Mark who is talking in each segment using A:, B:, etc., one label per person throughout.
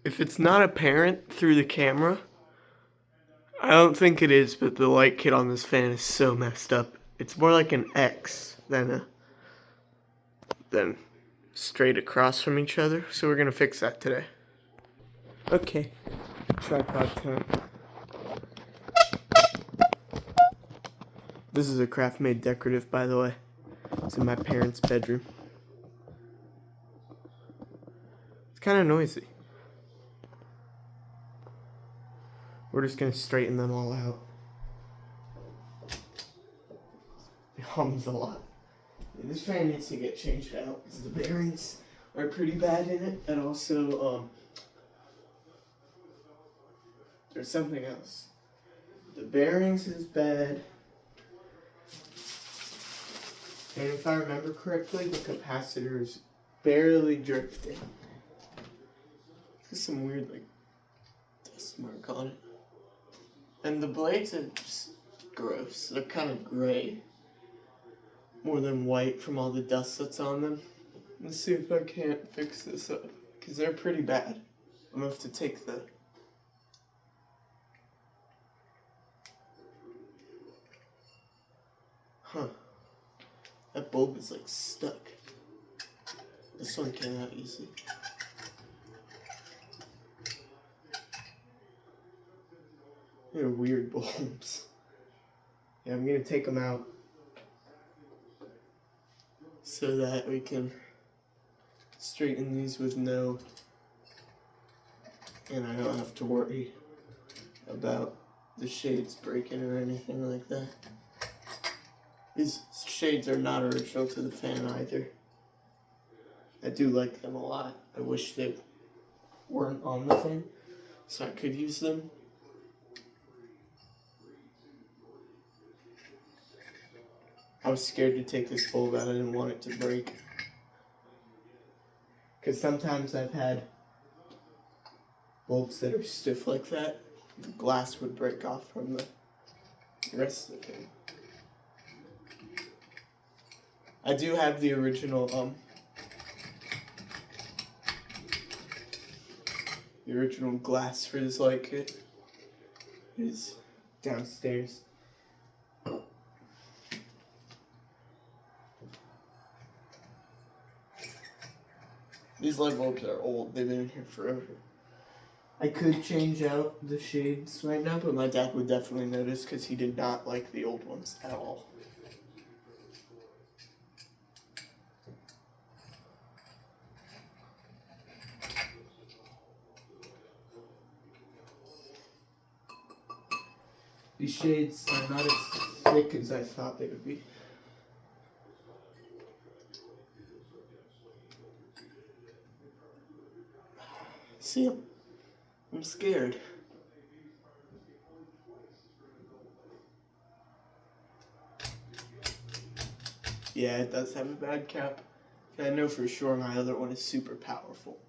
A: If it's not apparent through the camera, I don't think it is, but the light kit on this fan is so messed up. It's more like an X than straight across from each other, so we're gonna fix that today. Okay, tripod time. This is a craft made decorative, by the way. It's in my parents' bedroom. It's kind of noisy. We're just gonna straighten them all out. It hums a lot. This fan needs to get changed out because the bearings are pretty bad in it, and also there's something else. The bearings is bad, and if I remember correctly, the capacitor is barely drifting. There's some weird dust mark on it, and the blades are just gross. They're kind of gray, more than white from all the dust that's on them. Let's see if I can't fix this up, because they're pretty bad. I'm gonna have to take the... That bulb is stuck. This one came out easy. They're weird bulbs. Yeah, I'm gonna take them out so that we can straighten these with and I don't have to worry about the shades breaking or anything like that. These shades are not original to the fan either. I do like them a lot. I wish they weren't on the fan so I could use them. I was scared to take this bulb out. I didn't want it to break. Because sometimes I've had bulbs that are stiff like that. The glass would break off from the rest of the thing. I do have the original glass for this light kit. It is downstairs. These light bulbs are old. They've been in here forever. I could change out the shades right now, but my dad would definitely notice because he did not like the old ones at all. These shades are not as thick as I thought they would be. See, I'm scared. Yeah, it does have a bad cap. And I know for sure my other one is super powerful.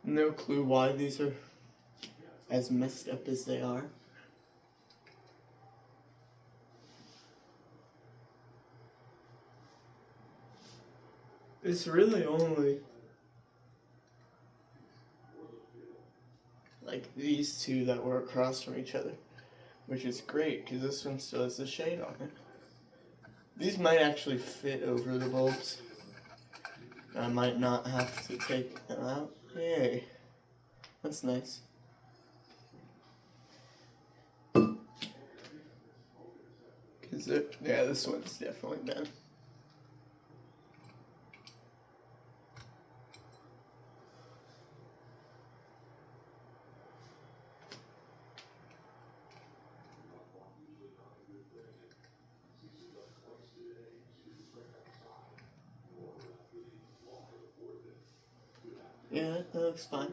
A: No clue why these are as messed up as they are. It's really only these two that were across from each other, which is great because this one still has the shade on it. These might actually fit over the bulbs. I might not have to take them out. Yay. That's nice. Yeah, this one's definitely bad. Yeah, that looks fine.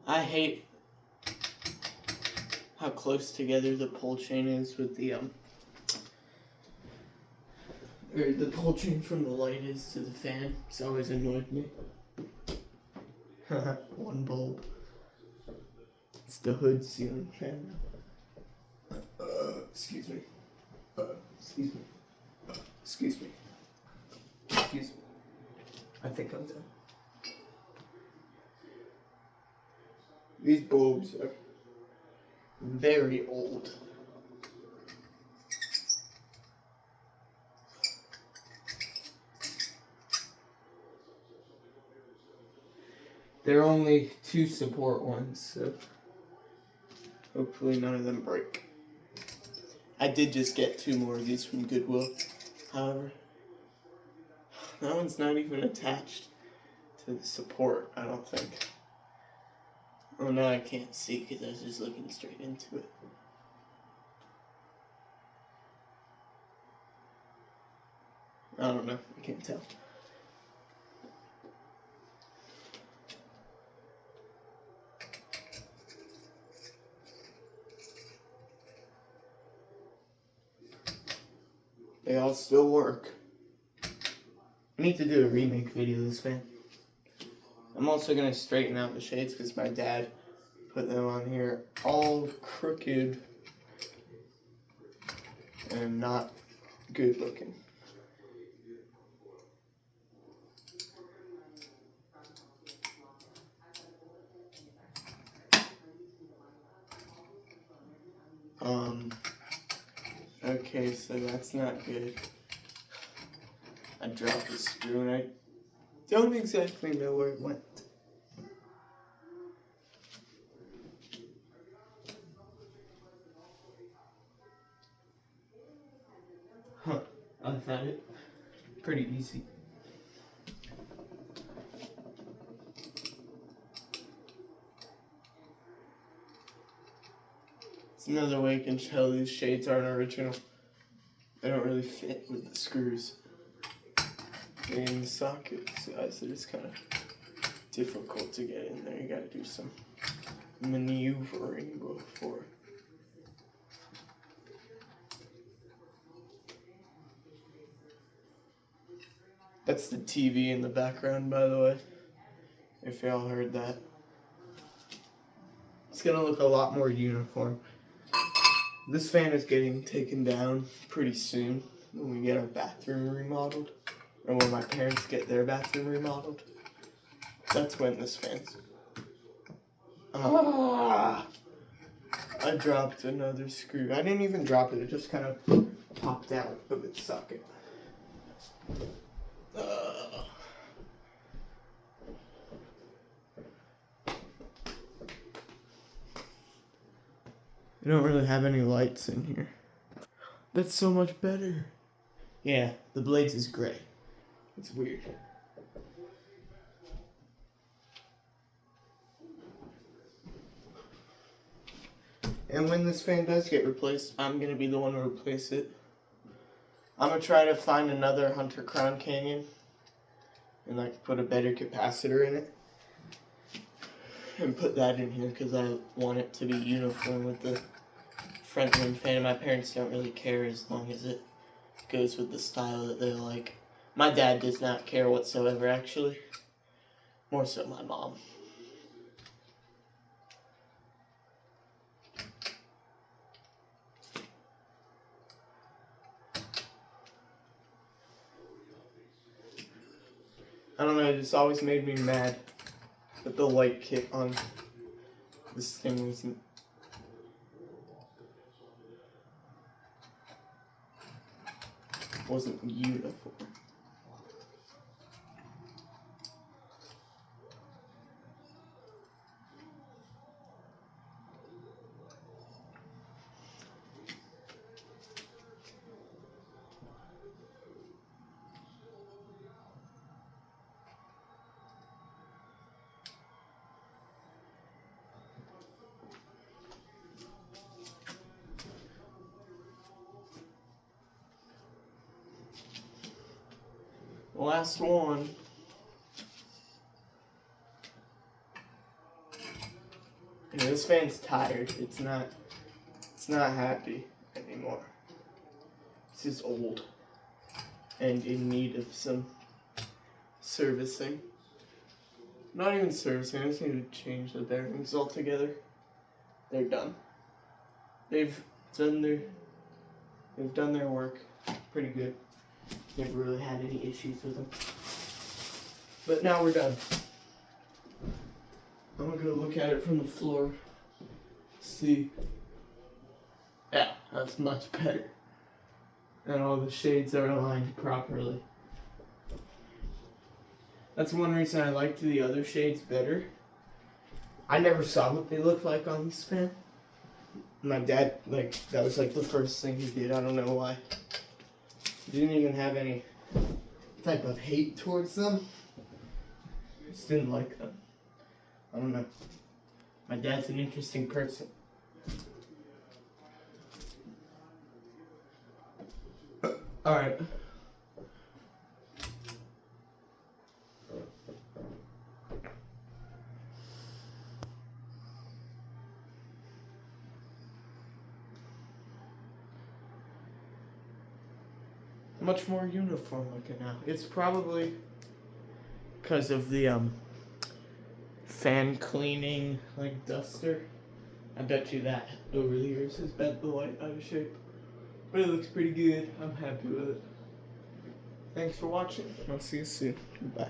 A: I hate how close together the pull chain is with the Or the pole change from the light is to the fan. It's always annoyed me. One bulb. It's the hood ceiling fan. Excuse me. Excuse me. Excuse me. Excuse me. I think I'm done. These bulbs are very old. There are only 2 support ones, so hopefully none of them break. I did just get 2 more of these from Goodwill, however. That one's not even attached to the support, I don't think. Oh, no, I can't see because I was just looking straight into it. I don't know, I can't tell. They all still work. I need to do a remake video of this fan. I'm also going to straighten out the shades because my dad put them on here all crooked and not good looking. Okay, so that's not good. I dropped the screw and I don't exactly know where it went. Huh, I found it pretty easy. It's another way you can tell these shades aren't original. They don't really fit with the screws in the socket size. They're just kind of difficult to get in there. You gotta do some maneuvering before. That's the TV in the background, by the way, if y'all heard that. It's gonna look a lot more uniform. This fan is getting taken down pretty soon when we get our bathroom remodeled, or when my parents get their bathroom remodeled. That's when this fan's... I dropped another screw. I didn't even drop it, it just kind of popped out of its socket. I don't really have any lights in here. That's so much better. Yeah, the blades is gray. It's weird. And when this fan does get replaced, I'm going to be the one to replace it. I'm going to try to find another Hunter Crown Canyon and like put a better capacitor in it. And put that in here because I want it to be uniform with the front end fan. My parents don't really care as long as it goes with the style that they like. My dad does not care whatsoever, actually. More so my mom. I don't know, it just always made me mad that the light kit on this thing wasn't uniform. Last one. And this fan's tired. It's not happy anymore. This is old. and in need of some servicing. Not even servicing, I just need to change the bearings altogether. They're done. They've done their work pretty good. Never really had any issues with them. But now we're done. I'm gonna go look at it from the floor. See. Yeah, that's much better. And all the shades are aligned properly. That's one reason I liked the other shades better. I never saw what they looked like on this fan. My dad, that was the first thing he did. I don't know why. He didn't even have any type of hate towards them. Just didn't like them. I don't know. My dad's an interesting person. Alright. Much more uniform looking now. It's probably because of the fan cleaning duster. I bet you that over the years has bent the light out of shape. But it looks pretty good. I'm happy with it. Thanks for watching. I'll see you soon. Bye.